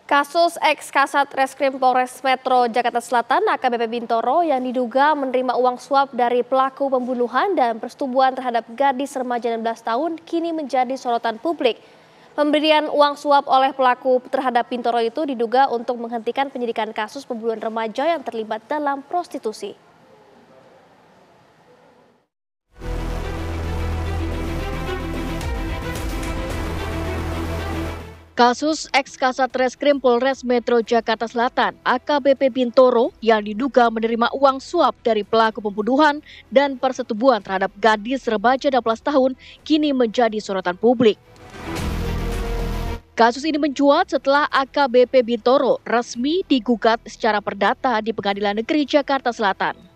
Kasus ex-Kasat Reskrim Polres Metro Jakarta Selatan AKBP Bintoro yang diduga menerima uang suap dari pelaku pembunuhan dan persetubuhan terhadap gadis remaja 16 tahun kini menjadi sorotan publik. Pemberian uang suap oleh pelaku terhadap Bintoro itu diduga untuk menghentikan penyidikan kasus pembunuhan remaja yang terlibat dalam prostitusi. Kasus ex-Kasat Reskrim Polres Metro Jakarta Selatan AKBP Bintoro yang diduga menerima uang suap dari pelaku pembunuhan dan persetubuhan terhadap gadis remaja 16 tahun kini menjadi sorotan publik. Kasus ini mencuat setelah AKBP Bintoro resmi digugat secara perdata di Pengadilan Negeri Jakarta Selatan.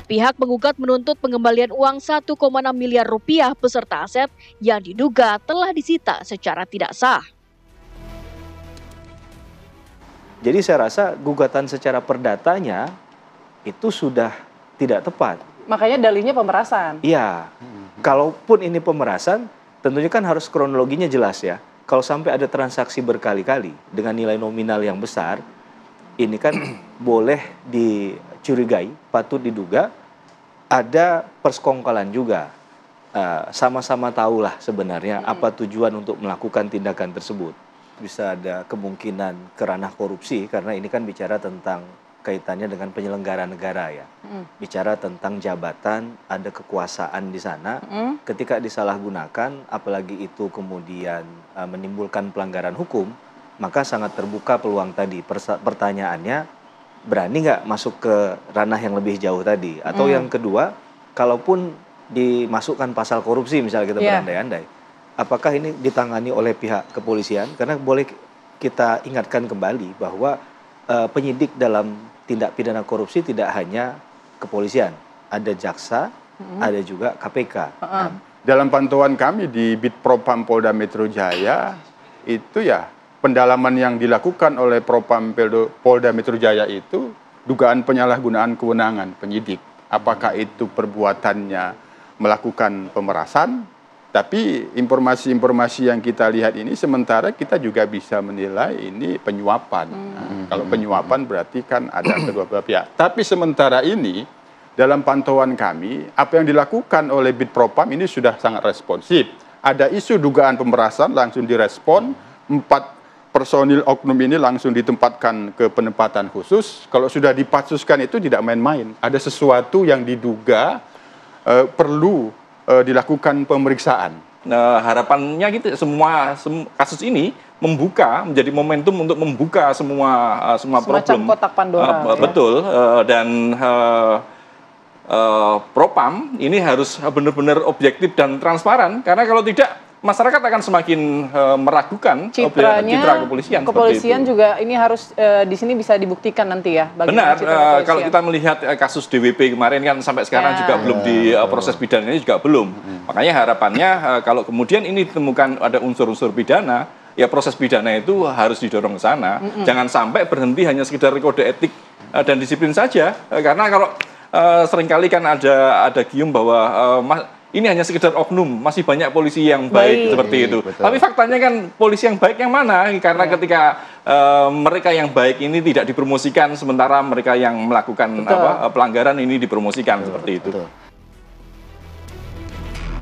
Pihak penggugat menuntut pengembalian uang 1,6 miliar rupiah beserta aset yang diduga telah disita secara tidak sah. Jadi saya rasa gugatan secara perdatanya itu sudah tidak tepat. Makanya dalihnya pemerasan. Iya, kalaupun ini pemerasan, tentunya kan harus kronologinya jelas ya. Kalau sampai ada transaksi berkali-kali dengan nilai nominal yang besar, ini kan boleh dicurigai, patut diduga ada persekongkolan juga. Sama-sama tahulah sebenarnya apa tujuan untuk melakukan tindakan tersebut. Bisa ada kemungkinan ke ranah korupsi karena ini kan bicara tentang kaitannya dengan penyelenggara negara ya. Bicara tentang jabatan, ada kekuasaan di sana. Ketika disalahgunakan, apalagi itu kemudian menimbulkan pelanggaran hukum, maka sangat terbuka peluang tadi. Pertanyaannya, berani nggak masuk ke ranah yang lebih jauh tadi? Atau yang kedua, kalaupun dimasukkan pasal korupsi misalnya kita berandai-andai, apakah ini ditangani oleh pihak kepolisian? Karena boleh kita ingatkan kembali bahwa penyidik dalam tindak pidana korupsi tidak hanya kepolisian, ada jaksa, ada juga KPK. Dalam pantauan kami di Bitpropam Polda Metro Jaya, itu ya pendalaman yang dilakukan oleh Propam Polda Metro Jaya itu dugaan penyalahgunaan kewenangan penyidik. Apakah itu perbuatannya melakukan pemerasan? Tapi informasi-informasi yang kita lihat ini sementara kita juga bisa menilai ini penyuapan. Kalau penyuapan berarti kan ada kedua belah pihak. Tapi sementara ini dalam pantauan kami apa yang dilakukan oleh Bitpropam ini sudah sangat responsif. Ada isu dugaan pemerasan langsung direspon, 4 personil oknum ini langsung ditempatkan ke penempatan khusus. Kalau sudah dipatsuskan itu tidak main-main. Ada sesuatu yang diduga perlu dilakukan pemeriksaan. Nah, harapannya gitu semua kasus ini menjadi momentum untuk membuka semua problem. Semacam kotak Pandora. Betul. Dan Propam ini harus benar-benar objektif dan transparan. Karena kalau tidak, masyarakat akan semakin meragukan citra kepolisian. Kepolisian juga ini harus di sini bisa dibuktikan nanti ya. Benar, kalau kita melihat kasus DWP kemarin kan sampai sekarang juga belum proses pidananya juga belum. Makanya harapannya kalau kemudian ini ditemukan ada unsur-unsur pidana, ya proses pidana itu harus didorong ke sana. Jangan sampai berhenti hanya sekedar kode etik dan disiplin saja. Karena kalau seringkali kan ada gium bahwa ini hanya sekedar oknum, masih banyak polisi yang baik seperti itu. Betul. Tapi faktanya kan polisi yang baik yang mana? Karena ketika mereka yang baik ini tidak dipromosikan, sementara mereka yang melakukan pelanggaran ini dipromosikan seperti itu.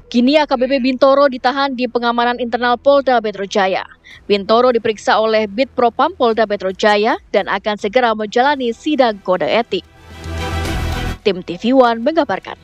Kini AKBP Bintoro ditahan di pengamanan internal Polda Metro Jaya. Bintoro diperiksa oleh Bitpropam Polda Metro Jaya dan akan segera menjalani sidang kode etik. Tim TV One mengabarkan.